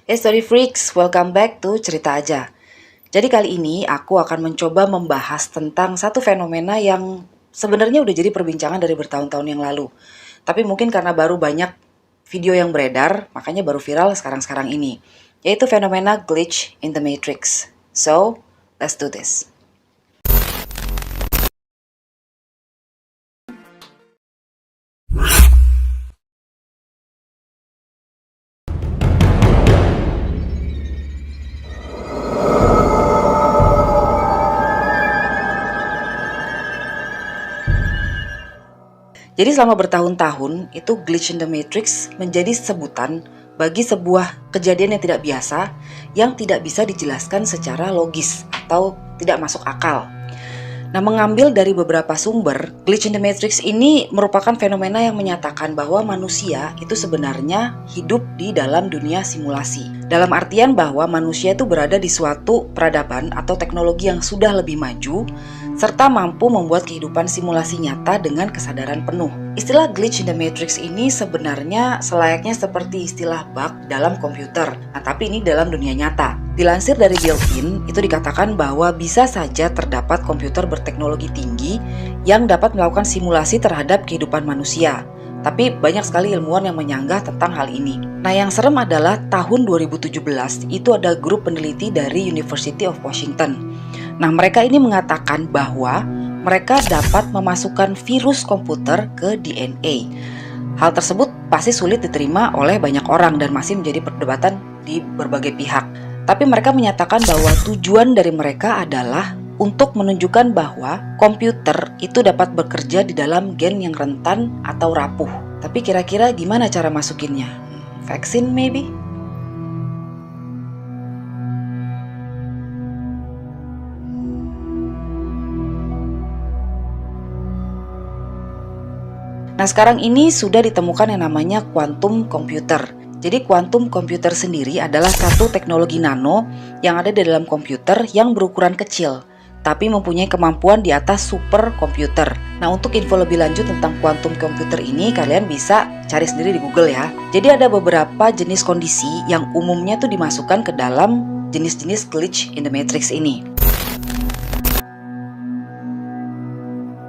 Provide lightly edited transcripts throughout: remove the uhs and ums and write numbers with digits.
Hey Story Freaks, welcome back to Cerita Aja. Jadi kali ini aku akan mencoba membahas tentang satu fenomena yang sebenarnya udah jadi perbincangan dari bertahun-tahun yang lalu. Tapi mungkin karena baru banyak video yang beredar, makanya baru viral sekarang-sekarang ini. Yaitu fenomena glitch in the matrix. So, let's do this. Jadi selama bertahun-tahun, itu glitch in the matrix menjadi sebutan bagi sebuah kejadian yang tidak biasa, yang tidak bisa dijelaskan secara logis atau tidak masuk akal. Nah, mengambil dari beberapa sumber, glitch in the matrix ini merupakan fenomena yang menyatakan bahwa manusia itu sebenarnya hidup di dalam dunia simulasi. Dalam artian bahwa manusia itu berada di suatu peradaban atau teknologi yang sudah lebih maju, serta mampu membuat kehidupan simulasi nyata dengan kesadaran penuh. Istilah glitch in the matrix ini sebenarnya selayaknya seperti istilah bug dalam komputer, tapi ini dalam dunia nyata. Dilansir dari Built-in, itu dikatakan bahwa bisa saja terdapat komputer berteknologi tinggi yang dapat melakukan simulasi terhadap kehidupan manusia. Tapi banyak sekali ilmuwan yang menyanggah tentang hal ini. Nah, yang serem adalah tahun 2017 itu ada grup peneliti dari University of Washington. Nah, mereka ini mengatakan bahwa mereka dapat memasukkan virus komputer ke DNA. Hal tersebut pasti sulit diterima oleh banyak orang dan masih menjadi perdebatan di berbagai pihak. Tapi mereka menyatakan bahwa tujuan dari mereka adalah untuk menunjukkan bahwa komputer itu dapat bekerja di dalam gen yang rentan atau rapuh. Tapi kira-kira gimana cara masukinnya? Vaksin maybe? Nah, sekarang ini sudah ditemukan yang namanya quantum computer. Jadi quantum computer sendiri adalah satu teknologi nano yang ada di dalam komputer yang berukuran kecil, tapi mempunyai kemampuan di atas super komputer. Nah, untuk info lebih lanjut tentang quantum computer ini, kalian bisa cari sendiri di Google ya. Jadi ada beberapa jenis kondisi yang umumnya tuh dimasukkan ke dalam jenis-jenis glitch in the matrix ini.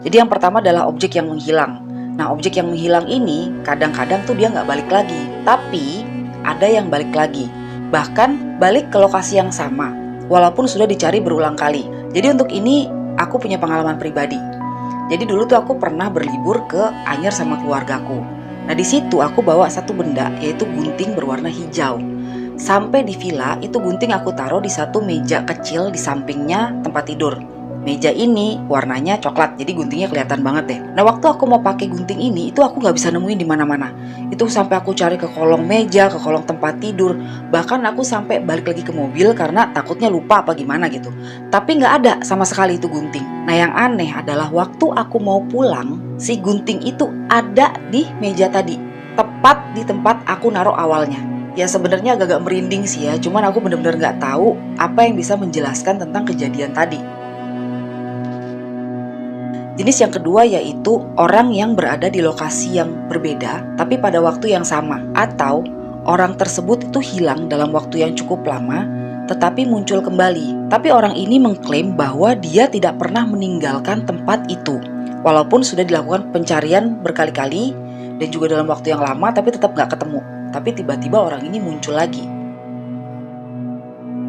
Jadi yang pertama adalah objek yang menghilang. Nah, objek yang menghilang ini kadang-kadang tuh dia nggak balik lagi, tapi ada yang balik lagi. Bahkan balik ke lokasi yang sama, walaupun sudah dicari berulang kali. Jadi untuk ini aku punya pengalaman pribadi. Jadi dulu tuh aku pernah berlibur ke Anyer sama keluargaku. Nah, di situ aku bawa satu benda, yaitu gunting berwarna hijau. Sampai di villa, itu gunting aku taruh di satu meja kecil di sampingnya tempat tidur. Meja ini warnanya coklat, jadi guntingnya kelihatan banget deh. Nah, waktu aku mau pakai gunting ini, itu aku nggak bisa nemuin di mana-mana. Itu sampai aku cari ke kolong meja, ke kolong tempat tidur. Bahkan aku sampai balik lagi ke mobil karena takutnya lupa apa gimana gitu. Tapi nggak ada sama sekali itu gunting. Nah, yang aneh adalah waktu aku mau pulang, si gunting itu ada di meja tadi, tepat di tempat aku naruh awalnya. Ya sebenarnya agak-agak merinding sih ya, cuman aku bener-bener nggak tahu apa yang bisa menjelaskan tentang kejadian tadi. Jenis yang kedua yaitu orang yang berada di lokasi yang berbeda tapi pada waktu yang sama, atau orang tersebut itu hilang dalam waktu yang cukup lama tetapi muncul kembali. Tapi orang ini mengklaim bahwa dia tidak pernah meninggalkan tempat itu walaupun sudah dilakukan pencarian berkali-kali dan juga dalam waktu yang lama tapi tetap gak ketemu. Tapi tiba-tiba orang ini muncul lagi.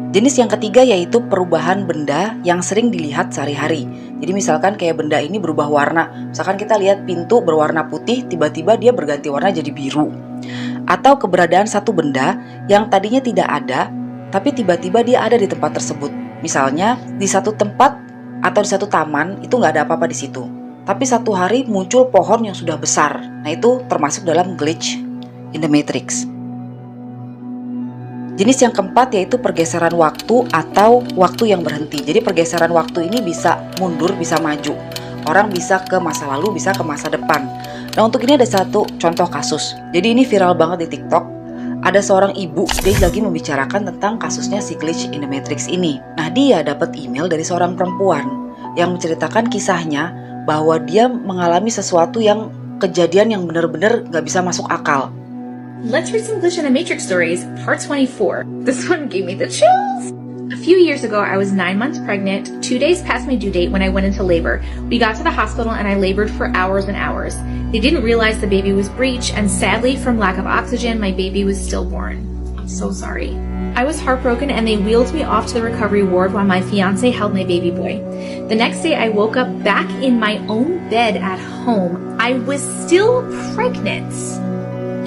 Jenis yang ketiga yaitu perubahan benda yang sering dilihat sehari-hari. Jadi misalkan kayak benda ini berubah warna. Misalkan kita lihat pintu berwarna putih, tiba-tiba dia berganti warna jadi biru. Atau keberadaan satu benda yang tadinya tidak ada, tapi tiba-tiba dia ada di tempat tersebut. Misalnya di satu tempat atau di satu taman itu nggak ada apa-apa di situ. Tapi satu hari muncul pohon yang sudah besar. Nah, itu termasuk dalam glitch in the matrix. Jenis yang keempat yaitu pergeseran waktu atau waktu yang berhenti. Jadi pergeseran waktu ini bisa mundur, bisa maju. Orang bisa ke masa lalu, bisa ke masa depan. Nah, untuk ini ada satu contoh kasus. Jadi ini viral banget di TikTok. Ada seorang ibu, dia lagi membicarakan tentang kasusnya si glitch in the matrix ini. Nah, dia dapat email dari seorang perempuan yang menceritakan kisahnya bahwa dia mengalami sesuatu yang kejadian yang benar-benar gak bisa masuk akal. Let's read some Glitch in the Matrix stories, part 24. This one gave me the chills. A few years ago, I was 9 months pregnant, 2 days past my due date when I went into labor. We got to the hospital and I labored for hours and hours. They didn't realize the baby was breech, and sadly, from lack of oxygen, my baby was stillborn. I'm so sorry. I was heartbroken and they wheeled me off to the recovery ward while my fiance held my baby boy. The next day, I woke up back in my own bed at home. I was still pregnant.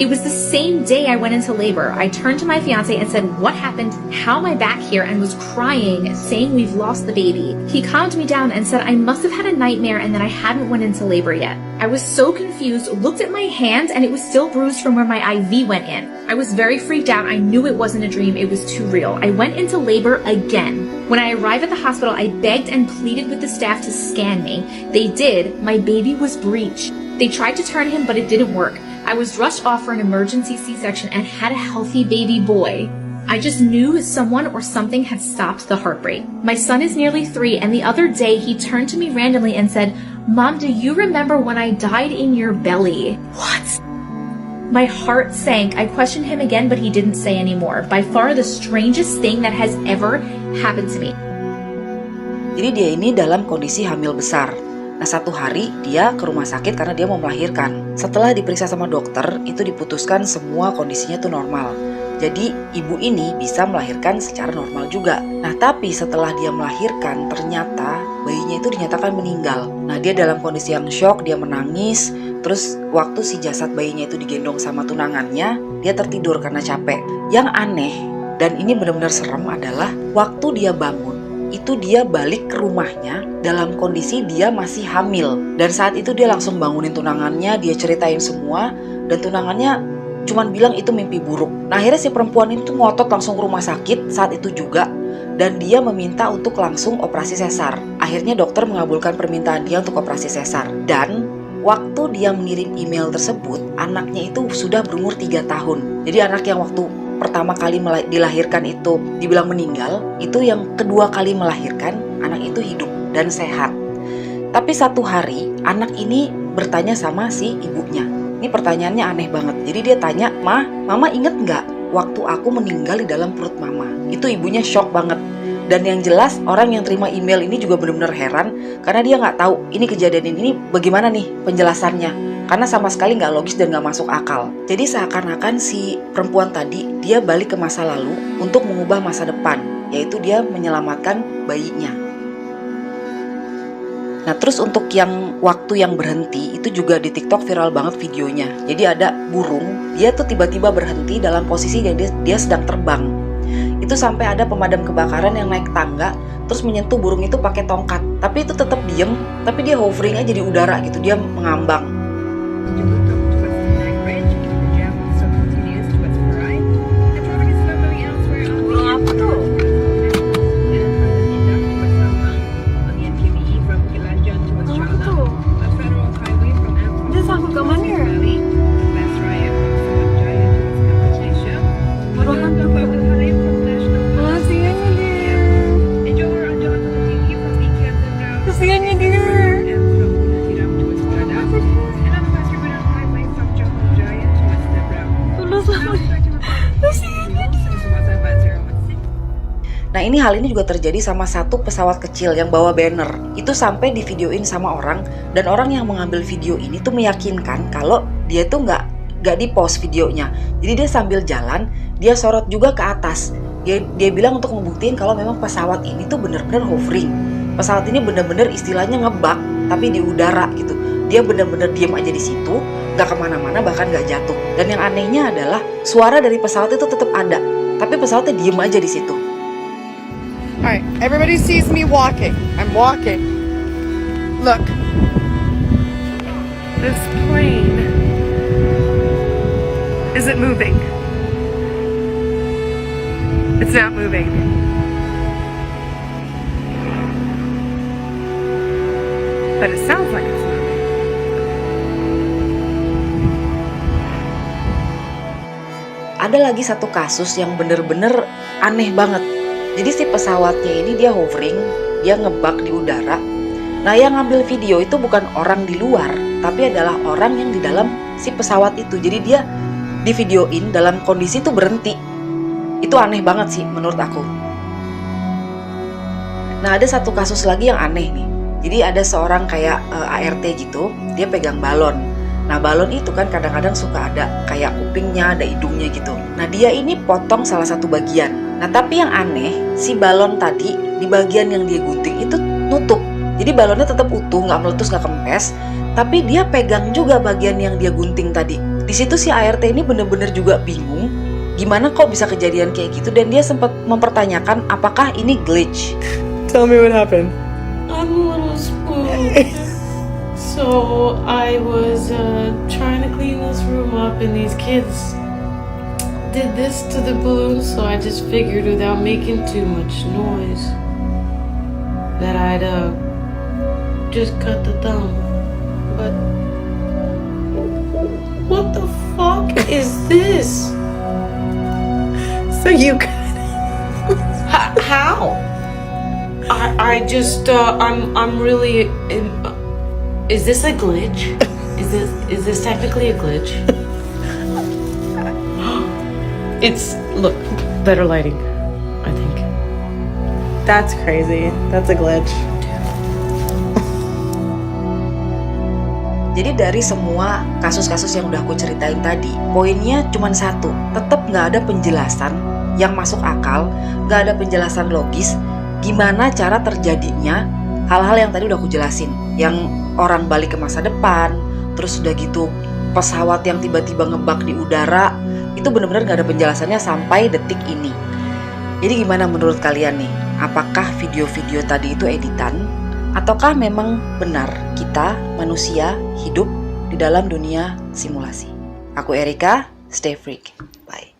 It was the same day I went into labor. I turned to my fiance and said, "What happened? How am I back here?" and was crying, saying we've lost the baby. He calmed me down and said I must have had a nightmare and that I hadn't went into labor yet. I was so confused, looked at my hand, and it was still bruised from where my IV went in. I was very freaked out. I knew it wasn't a dream. It was too real. I went into labor again. When I arrived at the hospital, I begged and pleaded with the staff to scan me. They did. My baby was breech. They tried to turn him, but it didn't work. I was rushed off for an emergency C-section and had a healthy baby boy. I just knew someone or something had stopped the heartbreak. My son is nearly 3, and the other day he turned to me randomly and said, "Mom, do you remember when I died in your belly?" What? My heart sank. I questioned him again, but he didn't say anymore. By far the strangest thing that has ever happened to me. Jadi dia ini dalam kondisi hamil besar. Nah, satu hari dia ke rumah sakit karena dia mau melahirkan. Setelah diperiksa sama dokter, itu diputuskan semua kondisinya tuh normal. Jadi ibu ini bisa melahirkan secara normal juga. Nah, tapi setelah dia melahirkan, ternyata bayinya itu dinyatakan meninggal. Nah, dia dalam kondisi yang shock, dia menangis. Terus waktu si jasad bayinya itu digendong sama tunangannya, dia tertidur karena capek. Yang aneh, dan ini benar-benar serem adalah waktu dia bangun, itu dia balik ke rumahnya dalam kondisi dia masih hamil. Dan saat itu dia langsung bangunin tunangannya, dia ceritain semua, dan tunangannya cuman bilang itu mimpi buruk. Nah, akhirnya si perempuan itu ngotot langsung ke rumah sakit saat itu juga, dan dia meminta untuk langsung operasi sesar. Akhirnya dokter mengabulkan permintaan dia untuk operasi sesar. Dan waktu dia mengirim email tersebut, anaknya itu sudah berumur 3 tahun. Jadi anak yang waktu pertama kali dilahirkan itu dibilang meninggal, itu yang kedua kali melahirkan, anak itu hidup dan sehat. Tapi satu hari anak ini bertanya sama si ibunya. Ini pertanyaannya aneh banget. Jadi dia tanya, Mama inget gak waktu aku meninggal di dalam perut mama? Itu ibunya shock banget. Dan yang jelas orang yang terima email ini juga benar-benar heran, karena dia gak tahu ini kejadian ini bagaimana nih penjelasannya. Karena sama sekali nggak logis dan nggak masuk akal. Jadi seakan-akan si perempuan tadi, dia balik ke masa lalu untuk mengubah masa depan, yaitu dia menyelamatkan bayinya. Nah, terus untuk yang waktu yang berhenti, itu juga di TikTok viral banget videonya. Jadi ada burung, dia tuh tiba-tiba berhenti dalam posisi yang dia sedang terbang. Itu sampai ada pemadam kebakaran yang naik tangga, terus menyentuh burung itu pakai tongkat. Tapi itu tetap diem, tapi dia hovering aja di udara gitu, dia mengambang. Nah, hal ini juga terjadi sama satu pesawat kecil yang bawa banner. Itu sampai divideoin sama orang, dan orang yang mengambil video ini tuh meyakinkan kalau dia tuh nggak di-post videonya. Jadi dia sambil jalan, dia sorot juga ke atas. Dia bilang untuk membuktikan kalau memang pesawat ini tuh benar-benar hovering. Pesawat ini benar-benar istilahnya ngebak, tapi di udara gitu. Dia benar-benar diam aja di situ, nggak kemana-mana, bahkan nggak jatuh. Dan yang anehnya adalah suara dari pesawat itu tetap ada, tapi pesawatnya diem aja di situ. Alright, everybody sees me walking. I'm walking. Look. This plane. Is it moving? It's not moving. But it sounds like it's moving. Ada lagi satu kasus yang bener-bener aneh banget. Jadi si pesawatnya ini dia hovering, dia ngebak di udara. Nah, yang ngambil video itu bukan orang di luar, tapi adalah orang yang di dalam si pesawat itu. Jadi dia divideoin dalam kondisi tuh berhenti. Itu aneh banget sih menurut aku. Nah, ada satu kasus lagi yang aneh nih. Jadi ada seorang kayak ART gitu, dia pegang balon. Nah, balon itu kan kadang-kadang suka ada kayak kupingnya, ada hidungnya gitu. Nah, dia ini potong salah satu bagian. Nah, tapi yang aneh, si balon tadi di bagian yang dia gunting itu nutup. Jadi balonnya tetap utuh, nggak meletus, nggak kempes. Tapi dia pegang juga bagian yang dia gunting tadi. Di situ si ART ini bener-bener juga bingung, gimana kok bisa kejadian kayak gitu, dan dia sempat mempertanyakan apakah ini glitch. Tell me what happened. I'm a little spooked. So I was trying to clean this room up, and these kids did this to the balloon. So I just figured, without making too much noise, that I'd just cut the thumb. But what the fuck is this? So you How? I just I'm really. Is this a glitch? Is this technically a glitch? It's look better lighting, I think. That's crazy. That's a glitch. Jadi dari semua kasus-kasus yang udah aku ceritain tadi, poinnya cuma satu, tetap nggak ada penjelasan yang masuk akal, nggak ada penjelasan logis gimana cara terjadinya hal-hal yang tadi udah aku jelasin, yang orang balik ke masa depan, terus udah gitu pesawat yang tiba-tiba ngebak di udara, itu benar-benar nggak ada penjelasannya sampai detik ini. Jadi gimana menurut kalian nih? Apakah video-video tadi itu editan? Ataukah memang benar kita manusia hidup di dalam dunia simulasi? Aku Erika, stay freak. Bye.